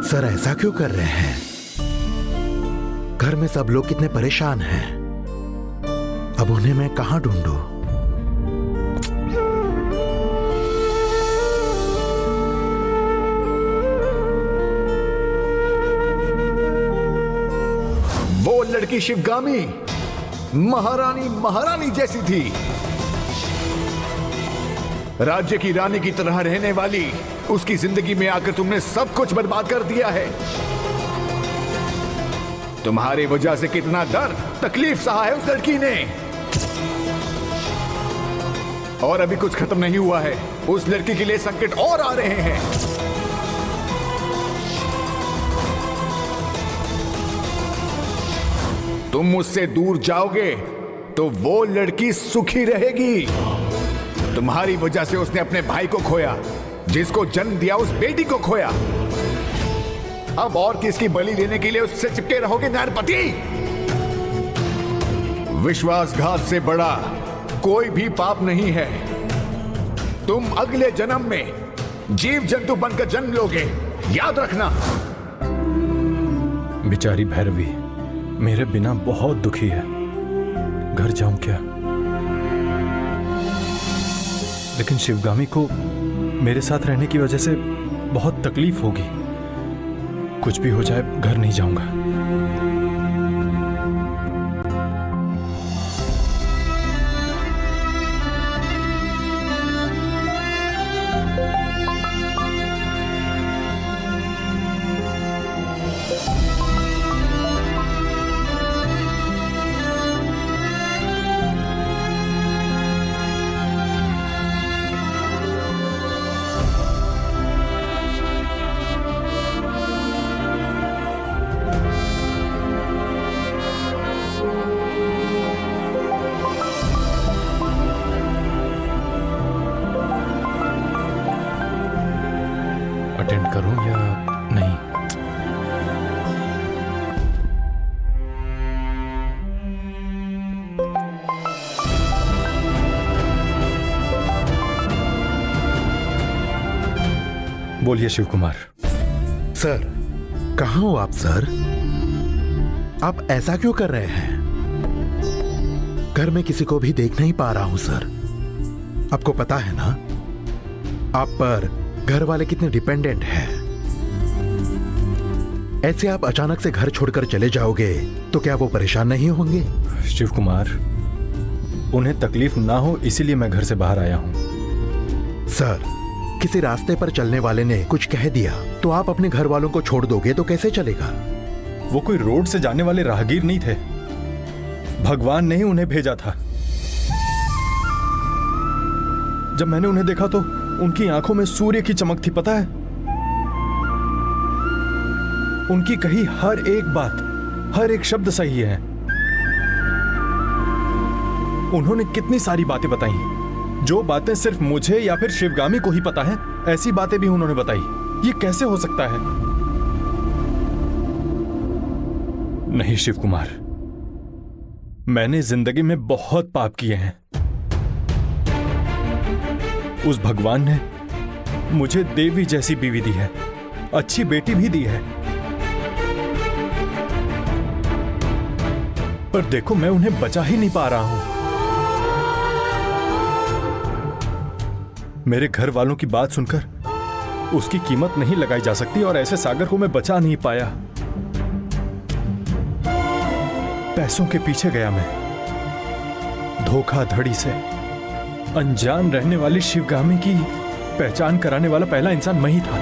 Sir ऐसा क्यों कर रहे हैं? घर में सब लोग कितने परेशान हैं। अब उन्हें मैं कहां ढूंढूं? वो लड़की शिवगामी महारानी जैसी थी। राज्य की रानी की तरह रहने वाली उसकी जिंदगी में आकर तुमने सब कुछ बर्बाद कर दिया है। तुम्हारी वजह से कितना दर्द तकलीफ सहा है उस लड़की ने। और अभी कुछ खत्म नहीं हुआ है। उस लड़की के लिए संकट और आ रहे हैं। तुम मुझसे दूर जाओगे तो वो लड़की सुखी रहेगी। तुम्हारी वजह से उसने अपने भाई को खोया, जिसको जन्म दिया उस बेटी को खोया। अब और किसकी बलि लेने के लिए उससे चिपके रहोगे नरपति? विश्वासघात से बड़ा कोई भी पाप नहीं है। तुम अगले जन्म में जीव जंतु बनकर जन्म लोगे, याद रखना। बेचारी भैरवी मेरे बिना बहुत दुखी है। घर जाऊं क्या? लेकिन शिवगामी को मेरे साथ रहने की वजह से बहुत तकलीफ होगी। कुछ भी हो जाए घर नहीं जाऊंगा। अटेंड करूं या नहीं? बोलिए शिव कुमार। सर कहां हो आप? सर आप ऐसा क्यों कर रहे हैं? घर में किसी को भी देख नहीं पा रहा हूं सर। आपको पता है ना आप पर घर वाले कितने डिपेंडेंट हैं। ऐसे आप अचानक से घर छोड़कर चले जाओगे तो क्या वो परेशान नहीं होंगे? शिव कुमार, उन्हें तकलीफ ना हो इसीलिए मैं घर से बाहर आया हूं। सर किसी रास्ते पर चलने वाले ने कुछ कह दिया तो आप अपने घर वालों को छोड़ दोगे तो कैसे चलेगा? वो कोई रोड से जाने वाले राहगीर नहीं थे। भगवान ने ही उन्हें भेजा था। जब मैंने उन्हें देखा तो उनकी आंखों में सूर्य की चमक थी, पता है? उनकी कही हर एक बात, हर एक शब्द सही है। उन्होंने कितनी सारी बातें बताई, जो बातें सिर्फ मुझे या फिर शिवगामी को ही पता है, ऐसी बातें भी उन्होंने बताई। ये कैसे हो सकता है? नहीं शिव कुमार, मैंने जिंदगी में बहुत पाप किए हैं। उस भगवान ने मुझे देवी जैसी बीवी दी है, अच्छी बेटी भी दी है, पर देखो मैं उन्हें बचा ही नहीं पा रहा हूं। मेरे घर वालों की बात सुनकर उसकी कीमत नहीं लगाई जा सकती और ऐसे सागर को मैं बचा नहीं पाया। पैसों के पीछे गया मैं, धोखाधड़ी से। अनजान रहने वाली शिवगामी की पहचान कराने वाला पहला इंसान मैं ही था।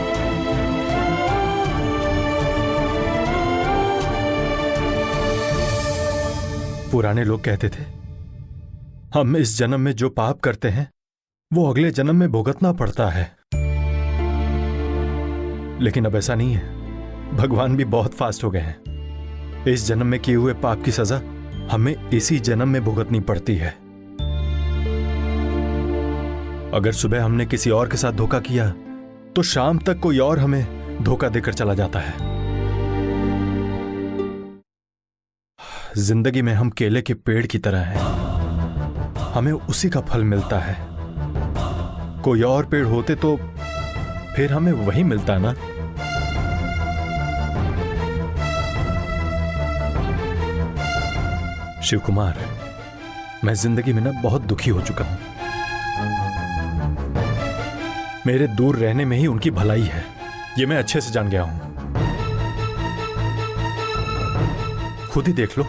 पुराने लोग कहते थे हम इस जन्म में जो पाप करते हैं वो अगले जन्म में भुगतना पड़ता है, लेकिन अब ऐसा नहीं है। भगवान भी बहुत फास्ट हो गए हैं। इस जन्म में किए हुए पाप की सजा हमें इसी जन्म में भुगतनी पड़ती है। अगर सुबह हमने किसी और के साथ धोखा किया तो शाम तक कोई और हमें धोखा देकर चला जाता है। जिंदगी में हम केले के पेड़ की तरह हैं, हमें उसी का फल मिलता है। कोई और पेड़ होते तो फिर हमें वही मिलता ना। शिव कुमार, मैं जिंदगी में ना बहुत दुखी हो चुका हूं। मेरे दूर रहने में ही उनकी भलाई है, ये मैं अच्छे से जान गया हूं। खुद ही देख लो,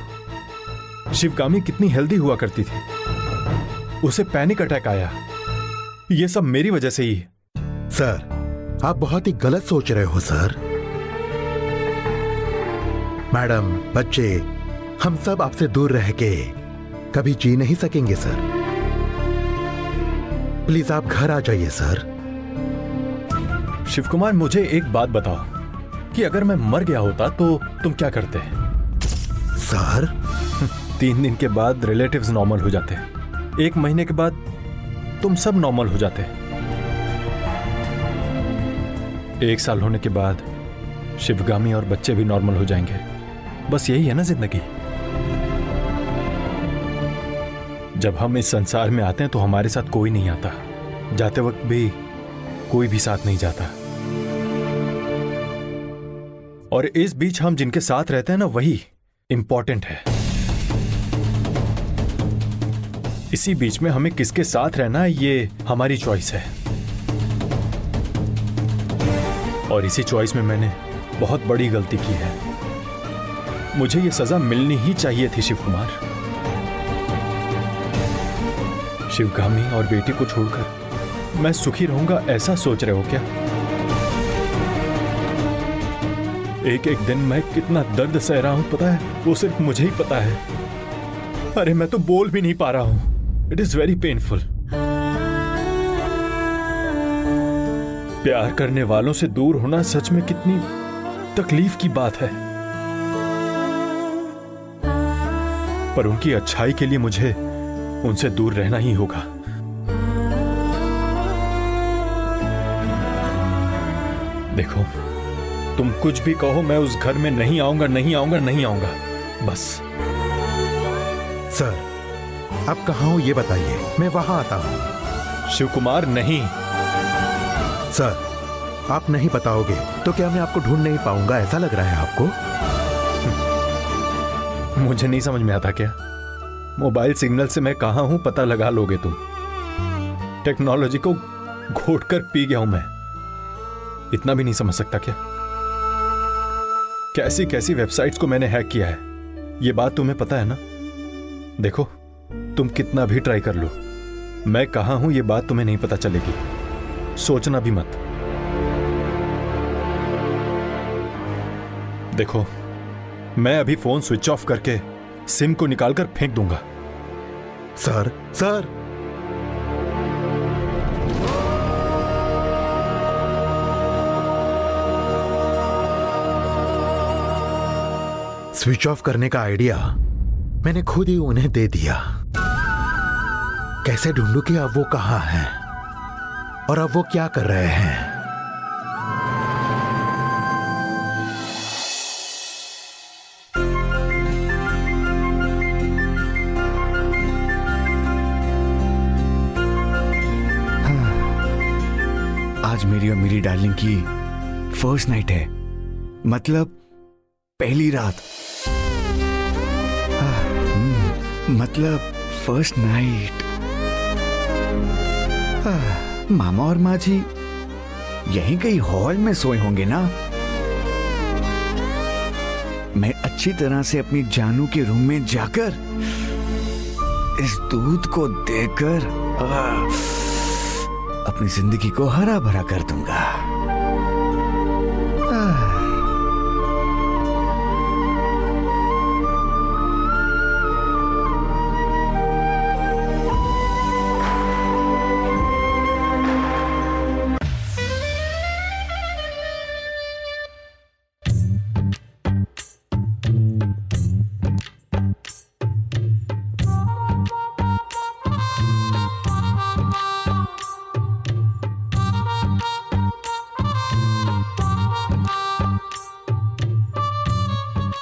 शिवगामी कितनी हेल्दी हुआ करती थी, उसे पैनिक अटैक आया, ये सब मेरी वजह से ही। सर, आप बहुत ही गलत सोच रहे हो सर। मैडम, बच्चे, हम सब आपसे दूर रह के कभी जी नहीं सकेंगे सर। प्लीज आप घर आ जाइए सर। शिव कुमार, मुझे एक बात बताओ कि अगर मैं मर गया होता तो तुम क्या करते? सर, 3 दिन के बाद रिलेटिव्स नॉर्मल हो जाते, 1 महीने के बाद तुम सब नॉर्मल हो जाते, 1 साल होने के बाद शिवगामी और बच्चे भी नॉर्मल हो जाएंगे। बस यही है ना जिंदगी। जब हम इस संसार में आते हैं तो हमारे साथ कोई नहीं आता, जाते वक्त भी कोई भी साथ नहीं जाता, और इस बीच हम जिनके साथ रहते हैं ना, वही इंपॉर्टेंट है। इसी बीच में हमें किसके साथ रहना है ये हमारी चॉइस है, और इसी चॉइस में मैंने बहुत बड़ी गलती की है। मुझे ये सजा मिलनी ही चाहिए थी शिव कुमार। शिवगामी और बेटी को छोड़कर मैं सुखी रहूंगा ऐसा सोच रहे हो क्या? एक एक दिन मैं कितना दर्द सह रहा हूं पता है, वो सिर्फ मुझे ही पता है। अरे मैं तो बोल भी नहीं पा रहा हूं। It is very painful. प्यार करने वालों से दूर होना सच में कितनी तकलीफ की बात है, पर उनकी अच्छाई के लिए मुझे उनसे दूर रहना ही होगा। देखो, तुम कुछ भी कहो, मैं उस घर में नहीं आऊंगा, नहीं आऊंगा, नहीं आऊंगा, बस। सर, आप कहाँ हो ये बताइए, मैं वहां आता हूं। शिव कुमार, नहीं। सर, आप नहीं बताओगे तो क्या मैं आपको ढूंढ नहीं पाऊंगा, ऐसा लग रहा है आपको? मुझे नहीं समझ में आता क्या? मोबाइल सिग्नल से मैं कहां हूं पता लगा लोगे तुम? टेक्नोलॉजी को घोटकर पी गया हूं मैं, इतना भी नहीं समझ सकता क्या? कैसी कैसी वेबसाइट्स को मैंने हैक किया है, ये बात तुम्हें पता है ना? देखो, तुम कितना भी ट्राई कर लो, मैं कहां हूं ये बात तुम्हें नहीं पता चलेगी, सोचना भी मत। देखो, मैं अभी फोन स्विच ऑफ करके सिम को निकालकर फेंक दूंगा। सर, सर, स्विच ऑफ करने का आइडिया मैंने खुद ही उन्हें दे दिया। कैसे ढूंढूं कि अब वो कहां हैं और अब वो क्या कर रहे हैं? आज मेरी और मेरी डार्लिंग की फर्स्ट नाइट है, मतलब पहली रात। मतलब फर्स्ट नाइट। मामा और माँ जी यहीं कहीं हॉल में सोए होंगे ना। मैं अच्छी तरह से अपनी जानू के रूम में जाकर इस दूध को देकर अपनी जिंदगी को हरा भरा कर दूंगा।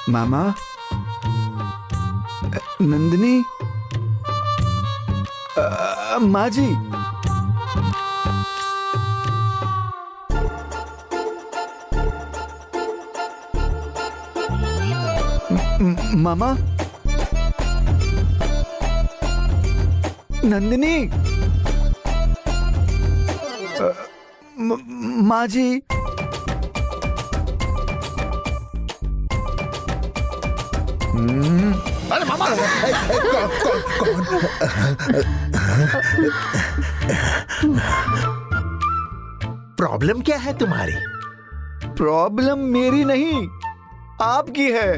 मामा, नंदिनी, माँ जी, मामा, नंदिनी, माँ जी, अरे मामा, प्रॉब्लम क्या है तुम्हारी? प्रॉब्लम मेरी नहीं, आपकी है।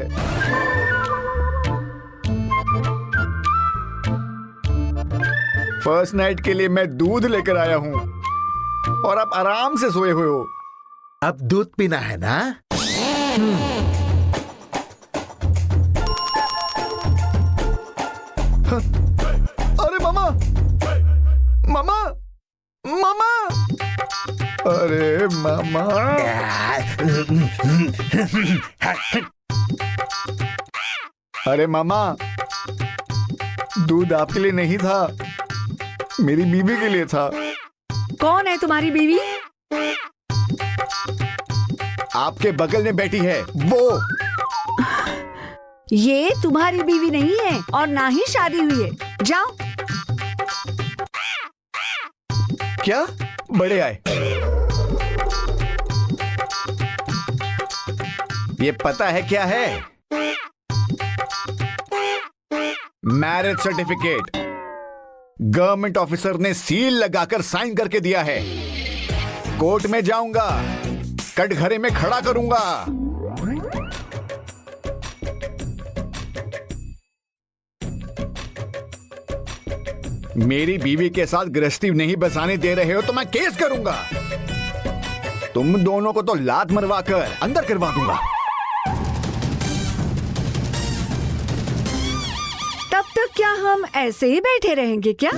फर्स्ट नाइट के लिए मैं दूध लेकर आया हूं और आप आराम से सोए हुए हो। अब दूध पीना है ना? अरे मामा, मामा, मामा, अरे मामा, अरे मामा, दूध आपके लिए नहीं था, मेरी बीवी के लिए था। कौन है तुम्हारी बीवी? आपके बगल में बैठी है वो। ये तुम्हारी बीवी नहीं है और ना ही शादी हुई है। जाओ। क्या? बड़े आए। ये पता है क्या है? Marriage certificate. गवर्नमेंट ऑफिसर ने सील लगाकर साइन करके दिया है। कोर्ट में जाऊंगा, कटघरे में खड़ा करूंगा। मेरी बीवी के साथ गृहस्थी नहीं बसाने दे रहे हो तो मैं केस करूंगा। तुम दोनों को तो लात मरवा कर अंदर करवा दूंगा। तब तक क्या हम ऐसे ही बैठे रहेंगे क्या?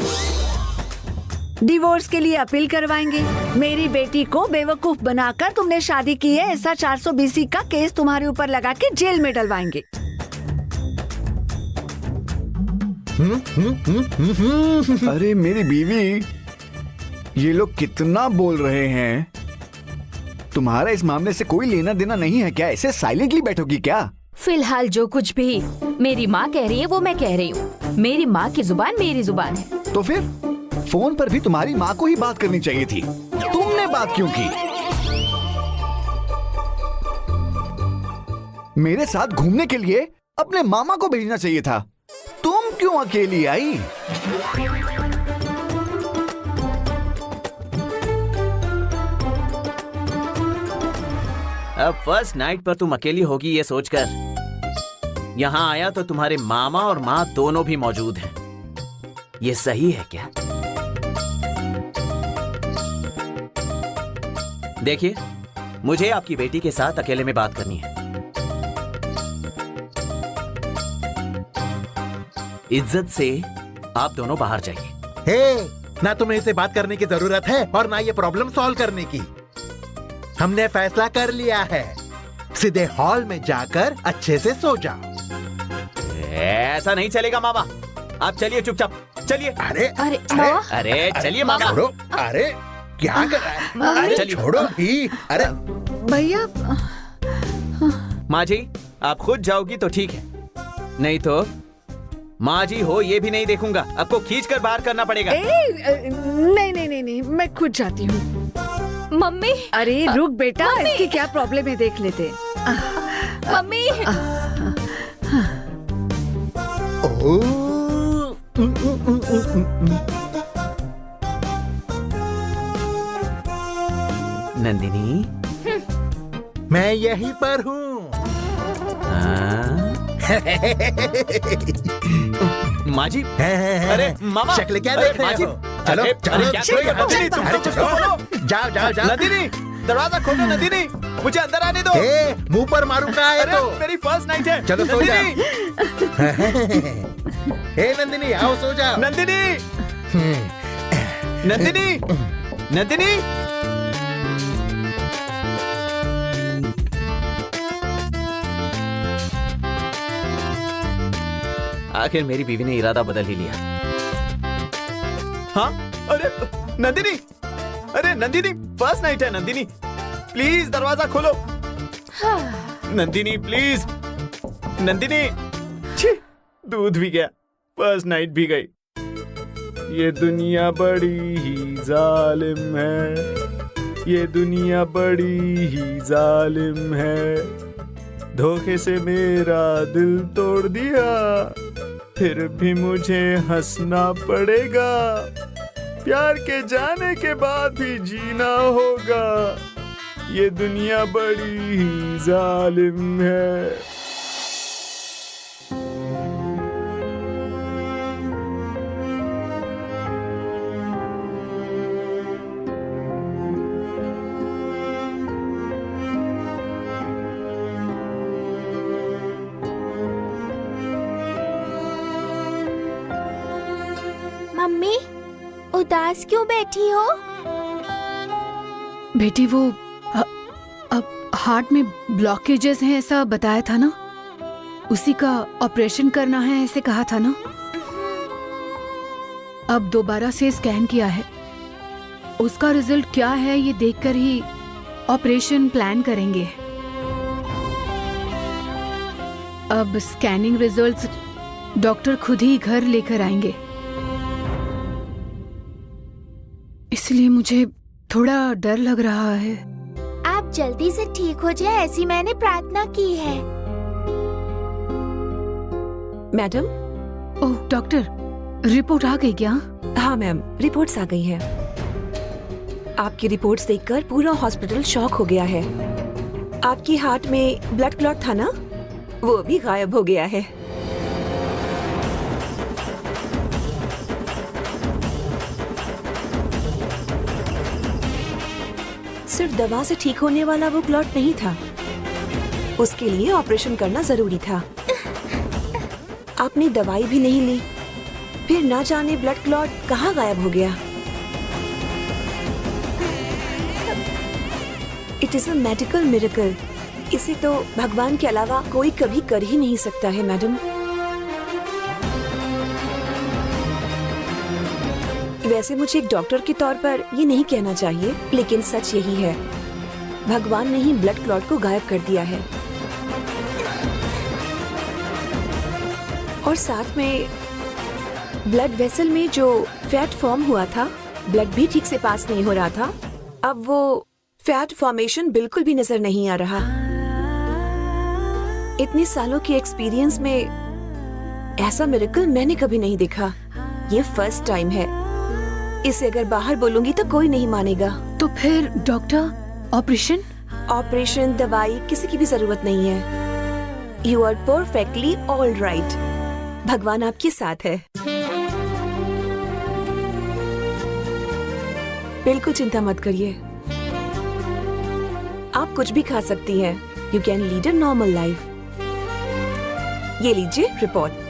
डिवोर्स के लिए अपील करवाएंगे। मेरी बेटी को बेवकूफ बनाकर तुमने शादी की है ऐसा 420 का केस तुम्हारे ऊपर लगा के जेल में डलवाएंगे। अरे मेरी बीवी, ये लोग कितना बोल रहे हैं। तुम्हारा इस मामले से कोई लेना देना नहीं है क्या? ऐसे साइलेंटली बैठोगी क्या? फिलहाल जो कुछ भी मेरी माँ कह रही है वो मैं कह रही हूँ। मेरी माँ की जुबान मेरी जुबान है। तो फिर फोन पर भी तुम्हारी माँ को ही बात करनी चाहिए थी। तुमने बात क्यों की? मेरे साथ घूमने के लिए अपने मामा को भेजना चाहिए था। तुम क्यों अकेली आई? अब फर्स्ट नाइट पर तुम अकेली होगी ये सोचकर यहाँ आया तो तुम्हारे मामा और माँ दोनों भी मौजूद हैं। ये सही है क्या? देखिए, मुझे आपकी बेटी के साथ अकेले में बात करनी है। इज्जत से आप दोनों बाहर जाइए। हे, ना तुम्हें इसे बात करने की जरूरत है और ना ये प्रॉब्लम सॉल्व करने की। हमने फैसला कर लिया है, सीधे हॉल में जाकर अच्छे से सो जाओ। ऐसा नहीं चलेगा मामा, आप चलिए चुपचाप चलिए। अरे अरे अरे चलिए मामा। छोड़ो। अरे क्या कर रहा है? अरे चलिए। छोड़ो ही। अरे भैया, माँ जी, आप खुद जाओगी तो ठीक है, नहीं तो माँ जी हो ये भी नहीं देखूंगा। आपको खींच कर बाहर करना पड़ेगा। नहीं नहीं नहीं नहीं, मैं खुद जाती हूँ। मम्मी, अरे रुक बेटा, मम्मी। इसकी क्या प्रॉब्लम है देख लेते। मम्मी, नंदिनी, मैं यहीं पर हूँ। माँ जी, अरे मामा, शक्ल क्या अरे देख माँ रहे जी, हो? चलो अरे, चलो अरे क्या चलो, करेगा नंदिनी, तुम अरे तो चलो, जाओ जाओ जाओ। नंदिनी, दरवाजा खोलो नंदिनी, मुझे अंदर आने दो। ए, मुंह पर मारूंगा है अरे तो। मेरी फर्स्ट नाइट है। चलो सो जा। नंदिनी, हे नंदिनी, आओ सो जाओ। नंदिनी, नंदिनी, नंदिनी। आखिर मेरी बीवी ने इरादा बदल ही लिया। हाँ, अरे नंदिनी, अरे नंदिनी, फर्स्ट नाइट है नंदिनी, प्लीज दरवाजा खोलो। नंदिनी प्लीज, नंदिनी। छी, दूध भी गया, फर्स्ट नाइट भी गई। ये दुनिया बड़ी ही जालिम है, ये दुनिया बड़ी ही जालिम है। धोखे से मेरा दिल तोड़ दिया, फिर भी मुझे हंसना पड़ेगा। प्यार के जाने के बाद भी जीना होगा, ये दुनिया बड़ी ही जालिम है। मम्मी, उदास क्यों बैठी हो? बेटी वो अब हार्ट में ब्लॉकेजेस हैं ऐसा बताया था ना, उसी का ऑपरेशन करना है ऐसे कहा था ना। अब दोबारा से स्कैन किया है, उसका रिजल्ट क्या है ये देखकर ही ऑपरेशन प्लान करेंगे। अब स्कैनिंग रिजल्ट्स डॉक्टर खुद ही घर लेकर आएंगे, इसलिए मुझे थोड़ा डर लग रहा है। आप जल्दी से ठीक हो जाए ऐसी मैंने प्रार्थना की है। मैडम। ओह डॉक्टर, रिपोर्ट आ गई क्या? हाँ मैम, रिपोर्ट्स आ गई हैं। आपकी रिपोर्ट्स देखकर पूरा हॉस्पिटल शॉक हो गया है। आपकी हार्ट में ब्लड क्लॉट था ना, वो भी गायब हो गया है। सिर्फ दवा से ठीक होने वाला वो क्लॉट नहीं था, उसके लिए ऑपरेशन करना जरूरी था। आपने दवाई भी नहीं ली, फिर ना जाने ब्लड क्लॉट कहाँ गायब हो गया। It is a medical miracle. इसे तो भगवान के अलावा कोई कभी कर ही नहीं सकता है मैडम। वैसे मुझे एक डॉक्टर के तौर पर ये नहीं कहना चाहिए, लेकिन सच यही है, भगवान ने ही ब्लड क्लॉट को गायब कर दिया है। और साथ में ब्लड वेसल में जो फैट फॉर्म हुआ था, ब्लड भी ठीक से पास नहीं हो रहा था। अब वो फैट फॉर्मेशन बिल्कुल भी नजर नहीं आ रहा। इतने सालों के एक्सपीरियंस में ऐसा मिरेकल मैंने कभी नहीं देखा। ये फर्स्ट टाइम है। इसे अगर बाहर बोलूंगी तो कोई नहीं मानेगा। तो फिर डॉक्टर, ऑपरेशन? ऑपरेशन, दवाई, किसी की भी जरूरत नहीं है। You are perfectly all right. भगवान आपके साथ है। बिल्कुल चिंता मत करिए, आप कुछ भी खा सकती हैं। You can lead a normal life. ये लीजिए रिपोर्ट।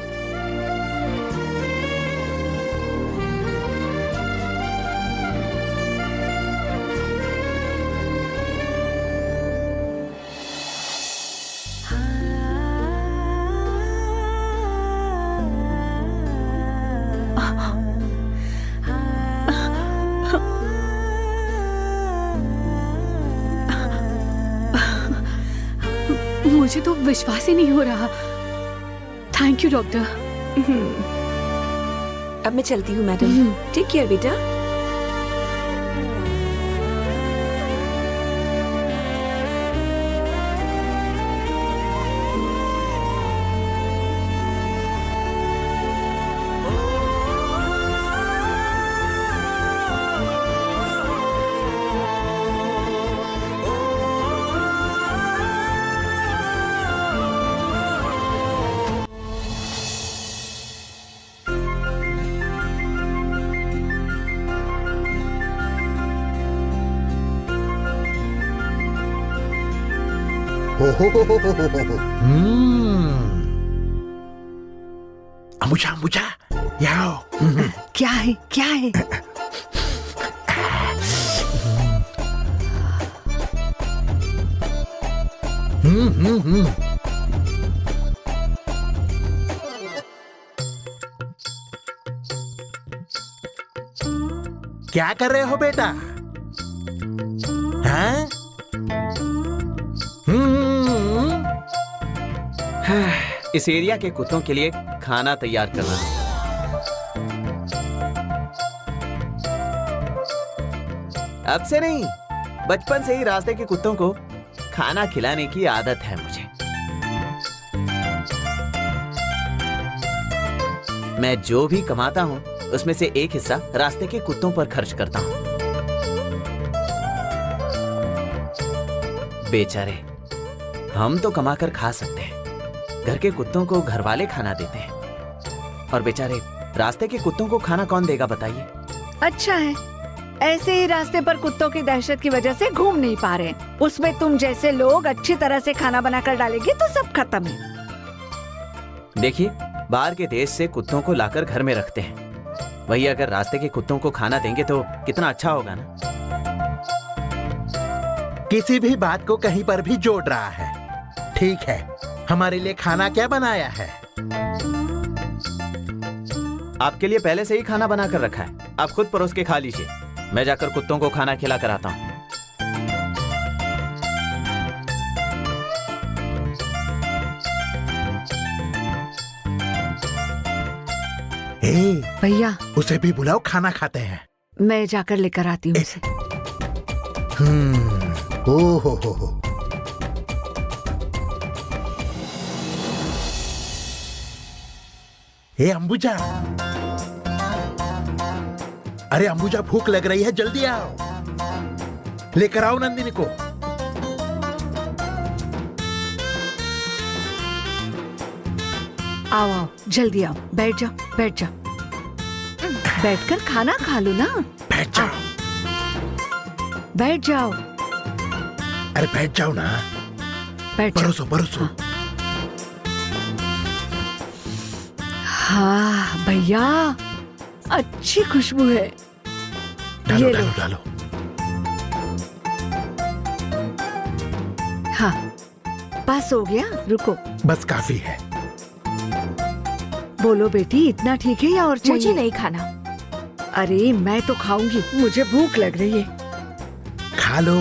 मुझे तो विश्वास ही नहीं हो रहा। Thank you doctor. अब मैं चलती हूँ मैडम। टेक केयर बेटा। अंबुजा अंबुजा, आओ। क्या है क्या है? क्या कर रहे हो बेटा? हाँ? इस एरिया के कुत्तों के लिए खाना तैयार करना। अब से नहीं, बचपन से ही रास्ते के कुत्तों को खाना खिलाने की आदत है मुझे। मैं जो भी कमाता हूँ उसमें से एक हिस्सा रास्ते के कुत्तों पर खर्च करता हूँ। बेचारे, हम तो कमाकर खा सकते हैं, घर के कुत्तों को घर वाले खाना देते हैं, और बेचारे रास्ते के कुत्तों को खाना कौन देगा बताइए? अच्छा है, ऐसे ही रास्ते पर कुत्तों की दहशत की वजह से घूम नहीं पा रहे। उसमें तुम जैसे लोग अच्छी तरह से खाना बनाकर डालेंगे तो सब खत्म है। देखिए, बाहर के देश से कुत्तों को लाकर घर में रखते हैं, वही अगर रास्ते के कुत्तों को खाना देंगे तो कितना अच्छा होगा ना। किसी भी बात को कहीं पर भी जोड़ रहा है। ठीक है, हमारे लिए खाना क्या बनाया है? आपके लिए पहले से ही खाना बनाकर रखा है, आप खुद परोस के खा लीजिए। मैं जाकर कुत्तों को खाना खिला कर आता हूँ। भैया, उसे भी बुलाओ, खाना खाते हैं। मैं जाकर लेकर आती हूँ उसे। ओ हो। हे अंबुजा, अरे अंबुजा, भूख लग रही है, जल्दी आओ, लेकर आओ नंदिनी को। आओ आओ, जल्दी आओ, बैठ जाओ, बैठ जाओ, बैठकर खाना खा लो ना। बैठ जाओ। बैठ जाओ। अरे बैठ जाओ ना, बैठ जाओ। परोसो परोसो। हाँ भैया, अच्छी खुशबू है। डालो ये लो। डालो डालो। हाँ, बस हो गया, रुको। बस काफी है। बोलो बेटी, इतना ठीक है या और चाहिए? मुझे नहीं खाना। अरे मैं तो खाऊंगी, मुझे भूख लग रही है। खा लो।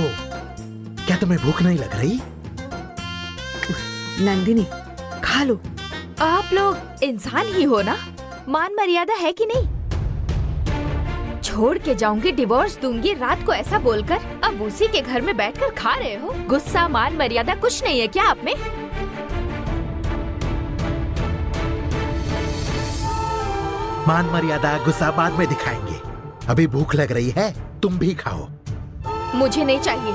क्या तुम्हें भूख नहीं लग रही? नंदिनी, खा लो। आप लोग इंसान ही हो ना, मान मर्यादा है कि नहीं? छोड़ के जाऊंगी, डिवोर्स दूंगी, रात को ऐसा बोलकर अब उसी के घर में बैठकर खा रहे हो। गुस्सा, मान मर्यादा कुछ नहीं है क्या आप में? मान मर्यादा गुस्सा बाद में दिखाएंगे, अभी भूख लग रही है, तुम भी खाओ। मुझे नहीं चाहिए,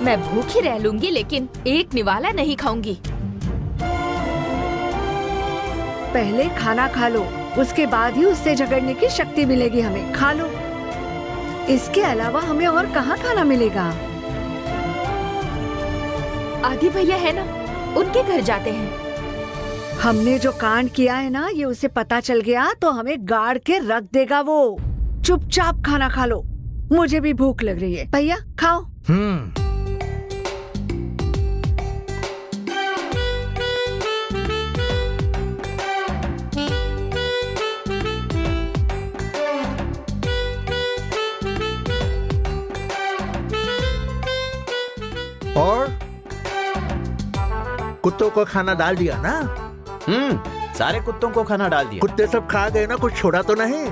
मैं भूखी रह लूंगी लेकिन एक निवाला नहीं खाऊंगी। पहले खाना खा लो, उसके बाद ही उससे झगड़ने की शक्ति मिलेगी हमें। खा लो, इसके अलावा हमें और कहाँ खाना मिलेगा? आदि भैया है ना, उनके घर जाते हैं। हमने जो कांड किया है ना, ये उसे पता चल गया तो हमें गाड़ के रख देगा वो। चुपचाप खाना खा लो, मुझे भी भूख लग रही है। भैया खाओ। और कुत्तों को खाना डाल दिया ना? सारे कुत्तों को खाना डाल दिया। कुत्ते सब खा गए ना? कुछ छोड़ा तो नहीं?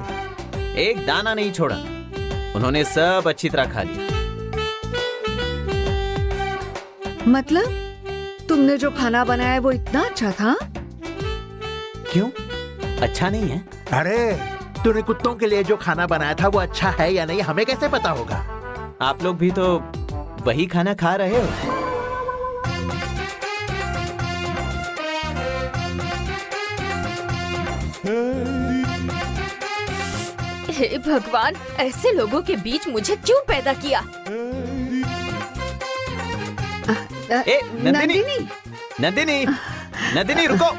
एक दाना नहीं छोड़ा, उन्होंने सब अच्छी तरह खा लिया। मतलब तुमने जो खाना बनाया वो इतना अच्छा था? क्यों, अच्छा नहीं है? अरे तूने कुत्तों के लिए जो खाना बनाया था वो अच्छा है या नहीं, हमें कैसे पता होगा? आप लोग भी तो वही खाना खा रहे हो। हे भगवान, ऐसे लोगों के बीच मुझे क्यों पैदा किया? ए, नंदिनी, नंदिनी, नंदिनी रुको।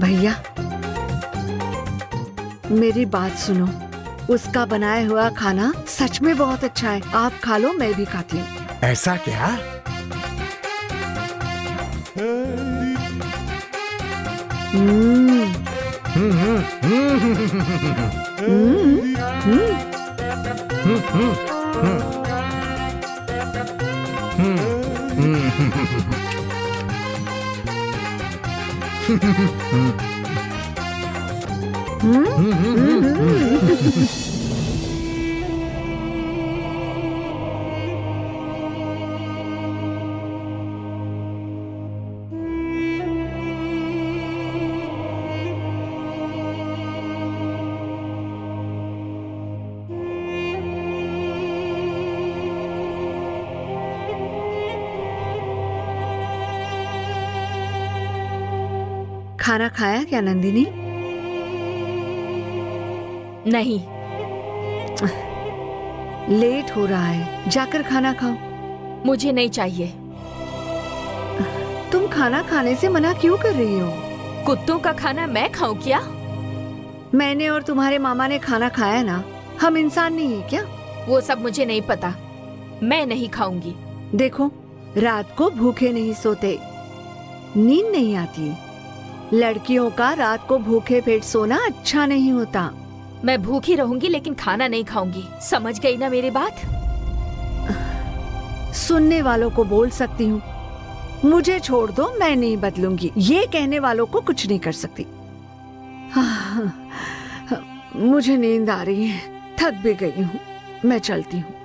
भैया मेरी बात सुनो, उसका बनाया हुआ खाना सच में बहुत अच्छा है। आप खा लो, मैं भी खाती हूँ। ऐसा क्या? हम्म, खाना खाया क्या नंदिनी? नहीं। लेट हो रहा है, जाकर खाना खाओ। मुझे नहीं चाहिए। तुम खाना खाने से मना क्यों कर रही हो? कुत्तों का खाना मैं खाऊं क्या? मैंने और तुम्हारे मामा ने खाना खाया ना, हम इंसान नहीं है क्या? वो सब मुझे नहीं पता, मैं नहीं खाऊंगी। देखो, रात को भूखे नहीं सोते, नींद नहीं आती। लड़कियों का रात को भूखे पेट सोना अच्छा नहीं होता। मैं भूखी रहूंगी लेकिन खाना नहीं खाऊंगी, समझ गई ना मेरी बात? सुनने वालों को बोल सकती हूँ, मुझे छोड़ दो, मैं नहीं बदलूंगी। ये कहने वालों को कुछ नहीं कर सकती। मुझे नींद आ रही है, थक भी गई हूँ, मैं चलती हूँ।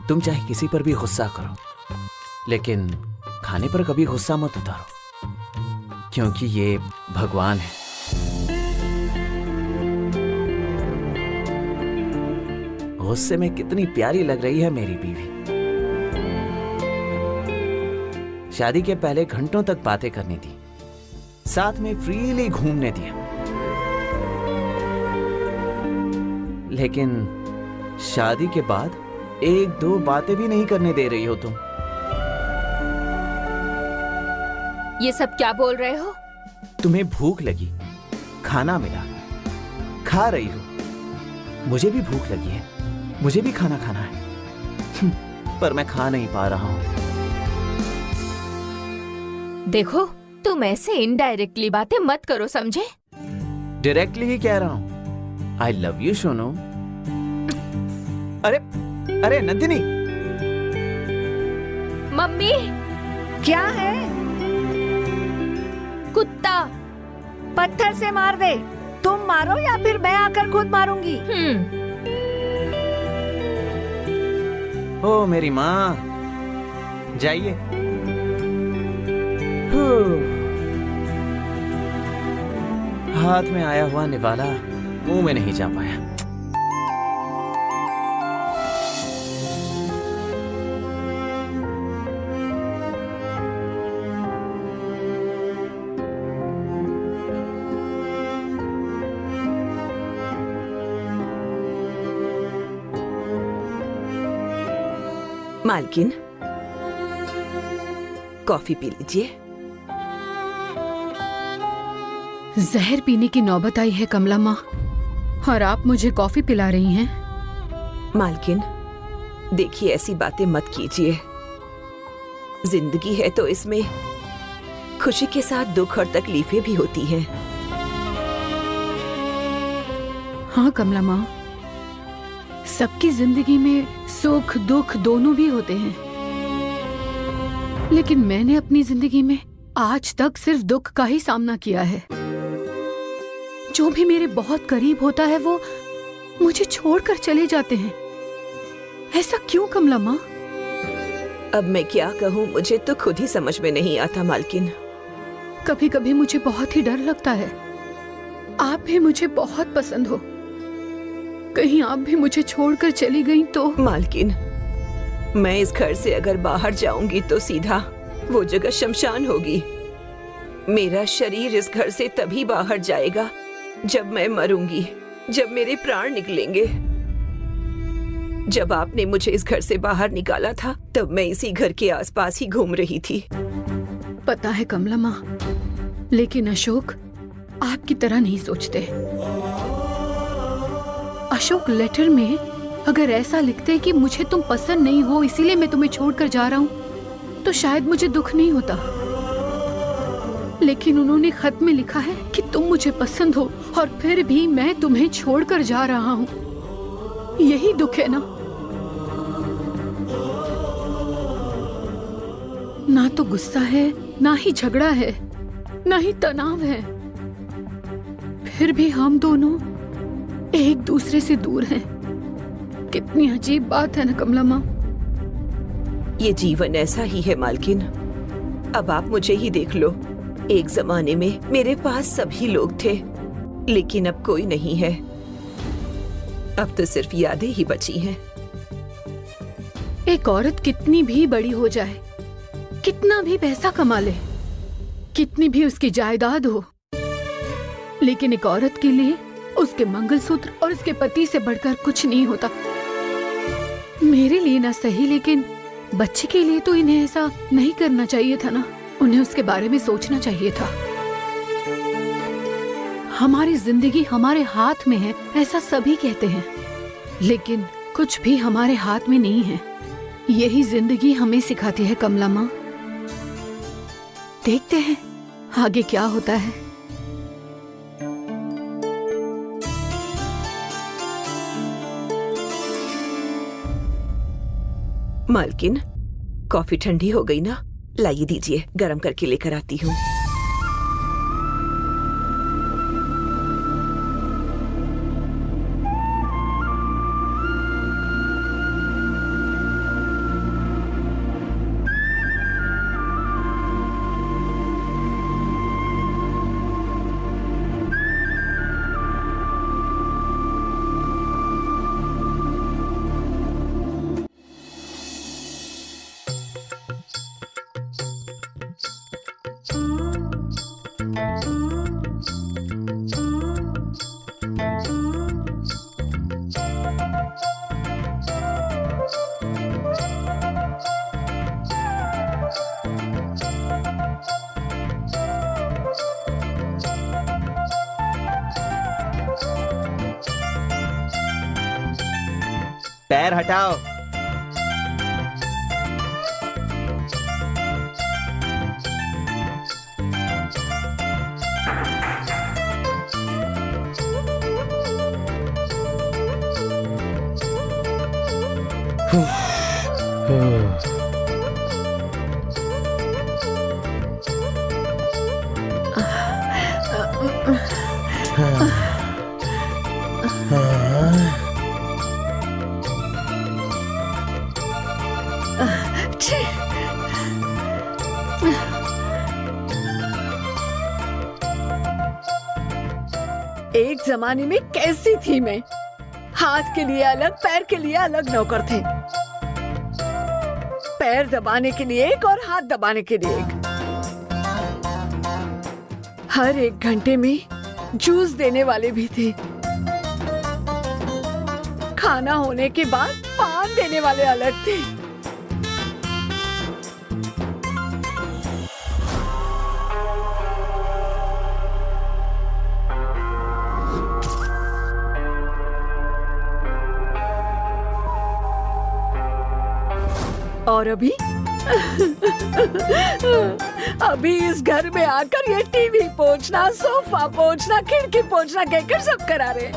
तुम चाहे किसी पर भी गुस्सा करो, लेकिन खाने पर कभी गुस्सा मत उतारो, क्योंकि ये भगवान है। गुस्से में कितनी प्यारी लग रही है मेरी बीवी। शादी के पहले घंटों तक बातें करनी थी, साथ में फ्रीली घूमने दिया। लेकिन शादी के बाद एक दो बातें भी नहीं करने दे रही हो तुम। ये सब क्या बोल रहे हो? तुम्हें भूख लगी, खाना मिला, खा रही हो। मुझे भी भूख लगी है, मुझे भी खाना खाना है पर मैं खा नहीं पा रहा हूं। देखो, तुम ऐसे इनडायरेक्टली बातें मत करो, समझे? डायरेक्टली ही कह रहा हूं, आई लव यू सोनू। अरे अरे नंदिनी। मम्मी, क्या है? कुत्ता। पत्थर से मार दे। तुम मारो या फिर मैं आकर खुद मारूंगी। ओ मेरी माँ, जाइए। हाथ में आया हुआ निवाला मुंह में नहीं जा पाया। मालकिन, कॉफी पी लीजिए। जहर पीने की नौबत आई है कमला माँ, और आप मुझे कॉफी पिला रही हैं। मालकिन, देखिए ऐसी बातें मत कीजिए। जिंदगी है तो इसमें खुशी के साथ दुख और तकलीफें भी होती हैं। हाँ कमला माँ, सबकी जिंदगी में सुख दुख दोनों भी होते हैं, लेकिन मैंने अपनी जिंदगी में आज तक सिर्फ दुख का ही सामना किया है। जो भी मेरे बहुत करीब होता है वो मुझे छोड़कर चले जाते हैं। ऐसा क्यों कमला माँ? अब मैं क्या कहूँ, मुझे तो खुद ही समझ में नहीं आता मालकिन। कभी कभी मुझे बहुत ही डर लगता है। आप भी मुझे बहुत पसंद हो, कहीं आप भी मुझे छोड़कर चली गई तो। मालकिन, मैं इस घर से अगर बाहर जाऊंगी तो सीधा वो जगह शमशान होगी। मेरा शरीर इस घर से तभी बाहर जाएगा जब मैं मरूंगी, जब मेरे प्राण निकलेंगे। जब आपने मुझे इस घर से बाहर निकाला था तब मैं इसी घर के आसपास ही घूम रही थी। पता है कमला माँ, लेकिन अशोक आपकी तरह नहीं सोचते। अशोक लेटर में अगर ऐसा लिखते कि मुझे तुम पसंद नहीं हो इसीलिए मैं तुम्हें छोड़कर जा रहा हूँ तो शायद मुझे दुख नहीं होता, लेकिन उन्होंने खत में लिखा है कि तुम मुझे पसंद हो और फिर भी मैं तुम्हें छोड़कर जा रहा हूँ। यही दुख है ना? ना तो गुस्सा है, ना ही झगड़ा है, ना ही तनाव है, फिर भी हम दोनों एक दूसरे से दूर हैं। कितनी अजीब बात है ना कमला माँ? ये जीवन ऐसा ही है मालकिन। अब आप मुझे ही देख लो। एक जमाने में मेरे पास सभी लोग थे, लेकिन अब कोई नहीं है। अब तो सिर्फ यादें ही बची हैं। एक औरत कितनी भी बड़ी हो जाए, कितना भी पैसा कमा ले, कितनी भी उसकी जायदाद हो, लेकिन एक औरत के लिए उसके मंगलसूत्र और उसके पति से बढ़कर कुछ नहीं होता। मेरे लिए ना सही, लेकिन बच्चे के लिए तो इन्हें ऐसा नहीं करना चाहिए था ना। उन्हें उसके बारे में सोचना चाहिए था। हमारी जिंदगी हमारे हाथ में है ऐसा सभी कहते हैं, लेकिन कुछ भी हमारे हाथ में नहीं है। यही जिंदगी हमें सिखाती है कमला माँ। देखते हैं आगे क्या होता है। मालकिन, कॉफी ठंडी हो गई ना? लाइए दीजिए, गरम करके लेकर आती हूँ। पैर हटाओ। छी! एक जमाने में कैसी थी मैं? हाथ के लिए अलग, पैर के लिए अलग नौकर थे। पैर दबाने के लिए एक और हाथ दबाने के लिए एक। हर एक घंटे में जूस देने वाले भी थे। खाना होने के बाद पान देने वाले अलग थे। और अभी अभी इस घर में आकर ये टीवी पोंछना, सोफा पोंछना, खिड़की पोंछना कहकर सब करा रहे हैं।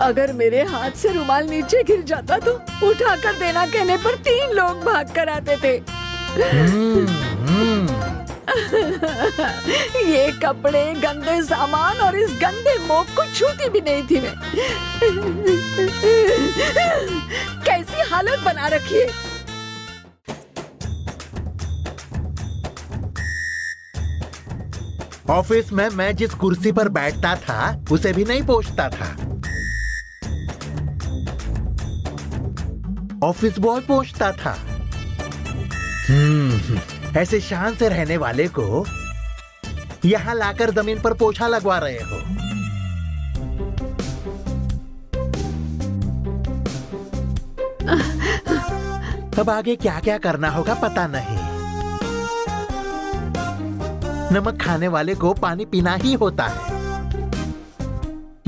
अगर मेरे हाथ से रुमाल नीचे गिर जाता तो उठाकर देना कहने पर 3 लोग भाग कर आते थे। ये कपड़े, गंदे सामान और इस गंदे मोप को छूती भी नहीं थी मैं। कैसी हालत बना रखी है। ऑफिस में मैं जिस कुर्सी पर बैठता था उसे भी नहीं पोंछता था। ऑफिस बॉय पोंछता था। ऐसे शान से रहने वाले को यहाँ लाकर जमीन पर पोछा लगवा रहे हो। अब आगे क्या क्या करना होगा पता नहीं। नमक खाने वाले को पानी पीना ही होता है।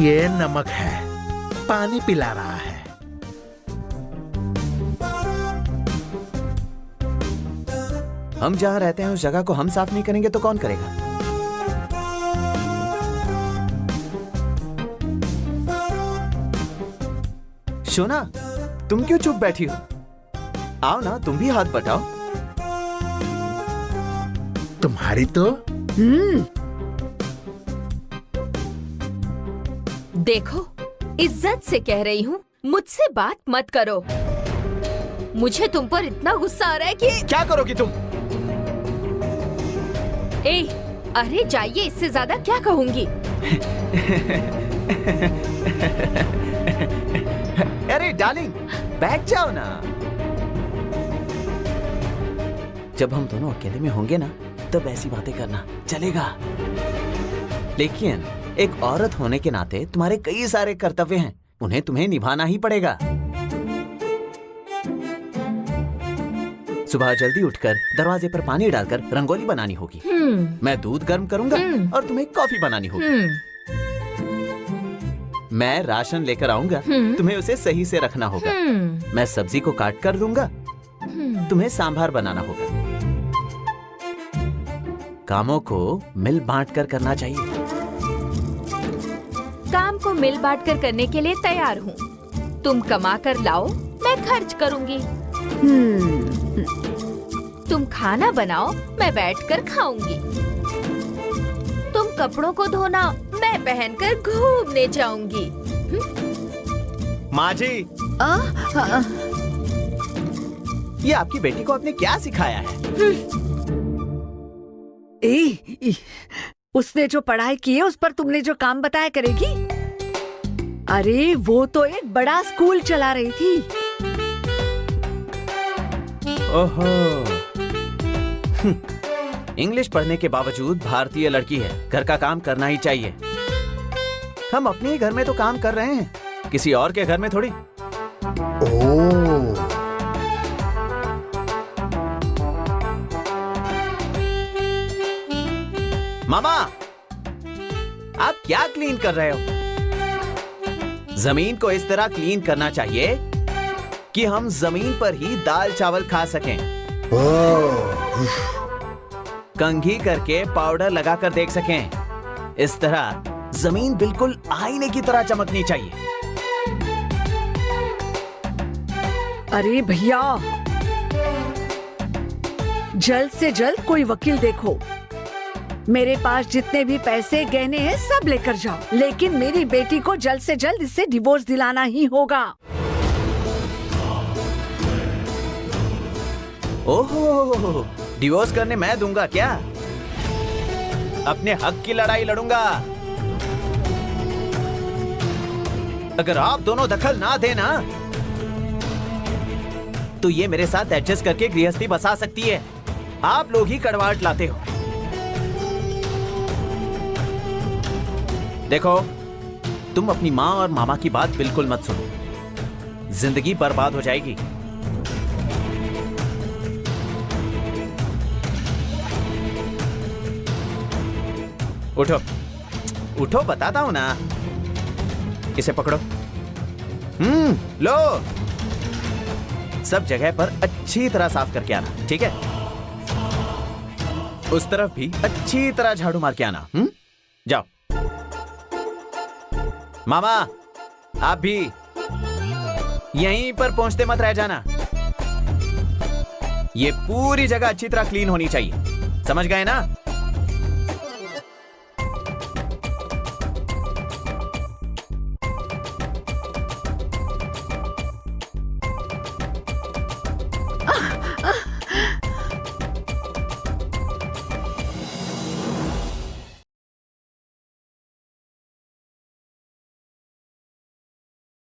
ये नमक है, पानी पिला रहा है। हम जहाँ रहते हैं उस जगह को हम साफ नहीं करेंगे तो कौन करेगा? शोना, तुम क्यों चुप बैठी हो? आओ ना, तुम भी हाथ बटाओ। तुम्हारी तो देखो, इज्जत से कह रही हूँ, मुझसे बात मत करो। मुझे तुम पर इतना गुस्सा आ रहा है कि क्या करोगी तुम? ए, अरे जाइए, इससे ज्यादा क्या कहूंगी। अरे डार्लिंग, बैठ जाओ ना। जब हम दोनों अकेले में होंगे ना, तब ऐसी बातें करना चलेगा। लेकिन एक औरत होने के नाते तुम्हारे कई सारे कर्तव्य हैं, उन्हें तुम्हें निभाना ही पड़ेगा। सुबह जल्दी उठकर दरवाजे पर पानी डालकर रंगोली बनानी होगी। मैं दूध गर्म करूंगा और तुम्हें कॉफी बनानी होगी। मैं राशन लेकर आऊंगा, तुम्हें उसे सही से रखना होगा। मैं सब्जी को काट कर दूंगा, तुम्हें सांभर बनाना होगा। कामों को मिल बांट कर करना चाहिए। काम को मिल बांट कर करने के लिए तैयार हूँ। तुम कमा कर लाओ, मैं खर्च करूंगी। तुम खाना बनाओ, मैं बैठकर खाऊंगी। तुम कपड़ों को धोना, मैं पहनकर घूमने जाऊंगी। माँ जी, ये आपकी बेटी को आपने क्या सिखाया है? उसने जो पढ़ाई की है उस पर तुमने जो काम बताया करेगी। अरे वो तो एक बड़ा स्कूल चला रही थी। ओहो, इंग्लिश पढ़ने के बावजूद भारतीय लड़की है, घर का काम करना ही चाहिए। हम अपने ही घर में तो काम कर रहे हैं, किसी और के घर में थोड़ी। ओह, मामा, आप क्या क्लीन कर रहे हो? जमीन को इस तरह क्लीन करना चाहिए कि हम जमीन पर ही दाल चावल खा सकें। कंघी करके पाउडर लगाकर देख सकें। इस तरह जमीन बिल्कुल आईने की तरह चमकनी चाहिए। अरे भैया, जल्द से जल्द कोई वकील देखो। मेरे पास जितने भी पैसे गहने हैं सब लेकर जाओ, लेकिन मेरी बेटी को जल्द से जल्द इससे डिवोर्स दिलाना ही होगा। ओहो, डिवोर्स करने मैं दूंगा क्या? अपने हक की लड़ाई लड़ूंगा। अगर आप दोनों दखल ना देना तो ये मेरे साथ एडजस्ट करके गृहस्थी बसा सकती है। आप लोग ही कड़वाहट लाते हो। देखो, तुम अपनी माँ और मामा की बात बिल्कुल मत सुनो, जिंदगी बर्बाद हो जाएगी। उठो उठो, बताता हूं ना। इसे पकड़ो। लो, सब जगह पर अच्छी तरह साफ करके आना, ठीक है? उस तरफ भी अच्छी तरह झाड़ू मार के आना। जाओ। मामा, आप भी यहीं पर पहुंचते मत रह जाना। ये पूरी जगह अच्छी तरह क्लीन होनी चाहिए, समझ गए ना?